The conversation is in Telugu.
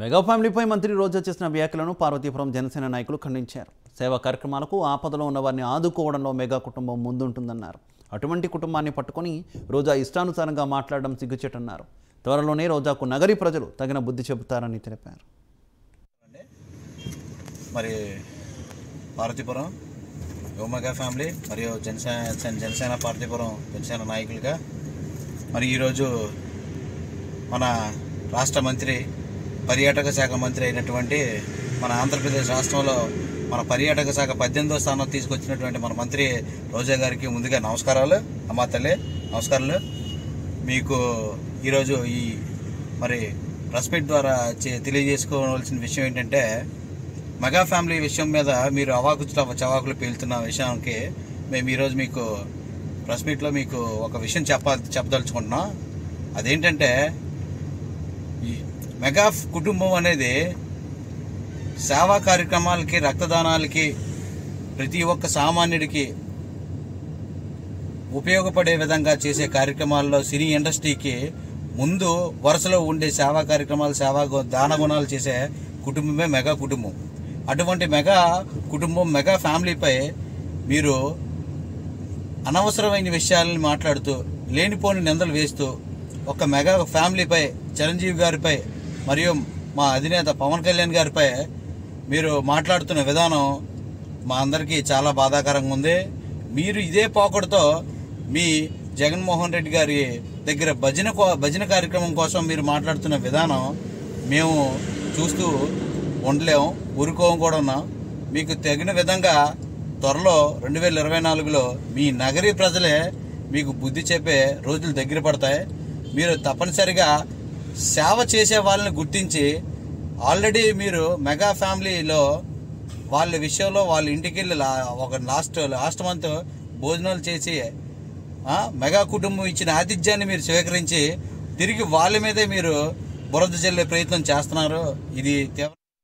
మెగా ఫ్యామిలీపై మంత్రి రోజా చేసిన వ్యాఖ్యలను పార్వతీపురం జనసేన నాయకులు ఖండించారు. సేవా కార్యక్రమాలకు ఆపదలో ఉన్న వారిని ఆదుకోవడంలో మెగా కుటుంబం ముందుంటుందన్నారు. అటువంటి కుటుంబాన్ని పట్టుకొని రోజా ఇష్టానుసారంగా మాట్లాడడం సిగ్గుచేటన్నారు. త్వరలోనే రోజాకు నగరి ప్రజలు తగిన బుద్ధి చెబుతారని తెలిపారు. మరి పార్వతీపురం మెగా ఫ్యామిలీ మరియు జనసేన పార్వతీపురం జనసేన నాయకులుగా మరి ఈరోజు మన రాష్ట్ర మంత్రి పర్యాటక శాఖ మంత్రి అయినటువంటి మన ఆంధ్రప్రదేశ్ రాష్ట్రంలో మన పర్యాటక శాఖ 18వ స్థానం తీసుకొచ్చినటువంటి మన మంత్రి రోజా గారికి ముందుగా నమస్కారాలు. అమ్మా తల్లి నమస్కారాలు. మీకు ఈరోజు ఈ మరి ప్రెస్ మీట్ ద్వారా తెలియజేసుకోవాల్సిన విషయం ఏంటంటే, మెగా ఫ్యామిలీ విషయం మీద మీరు చవాకులు పేలుతున్న విషయానికి మేము ఈరోజు మీకు ప్రెస్ మీట్లో మీకు ఒక విషయం చెప్పదలుచుకుంటున్నాం. అదేంటంటే, ఈ మెగా కుటుంబం అనేది సేవా కార్యక్రమాలకి, రక్తదానాలకి, ప్రతి ఒక్క సామాన్యుడికి ఉపయోగపడే విధంగా చేసే కార్యక్రమాల్లో సినీ ఇండస్ట్రీకి ముందు వరుసలో ఉండే సేవా కార్యక్రమాలు, దాన గుణాలు చేసే కుటుంబమే మెగా కుటుంబం. అటువంటి మెగా కుటుంబం, మెగా ఫ్యామిలీపై మీరు అనవసరమైన విషయాలను మాట్లాడుతూ, లేనిపోని నిందలు వేస్తూ, ఒక మెగా ఫ్యామిలీపై, చిరంజీవి గారిపై మరియు మా అధినేత పవన్ కళ్యాణ్ గారిపై మీరు మాట్లాడుతున్న విధానం మా అందరికీ చాలా బాధాకరంగా ఉంది. మీరు ఇదే పోకడతో మీ జగన్మోహన్ రెడ్డి గారి దగ్గర భజన కార్యక్రమం కోసం మీరు మాట్లాడుతున్న విధానం మేము చూస్తూ ఉండలేము, ఊరుకోము కూడా ఉన్నాం. మీకు తగిన విధంగా త్వరలో 2024లో మీ నగరీ ప్రజలే మీకు బుద్ధి చెప్పే రోజులు దగ్గర పడతాయి. మీరు తప్పనిసరిగా సేవ చేసే వాళ్ళని గుర్తించి, ఆల్రెడీ మీరు మెగా ఫ్యామిలీలో వాళ్ళ విషయంలో వాళ్ళ ఇంటికి వెళ్ళి ఒక లాస్ట్ మంత్ భోజనాలు చేసి మెగా కుటుంబం ఇచ్చిన ఆతిథ్యాన్ని మీరు స్వీకరించి తిరిగి వాళ్ళ మీదే మీరు బురద చల్లే ప్రయత్నం చేస్తున్నారు. ఇది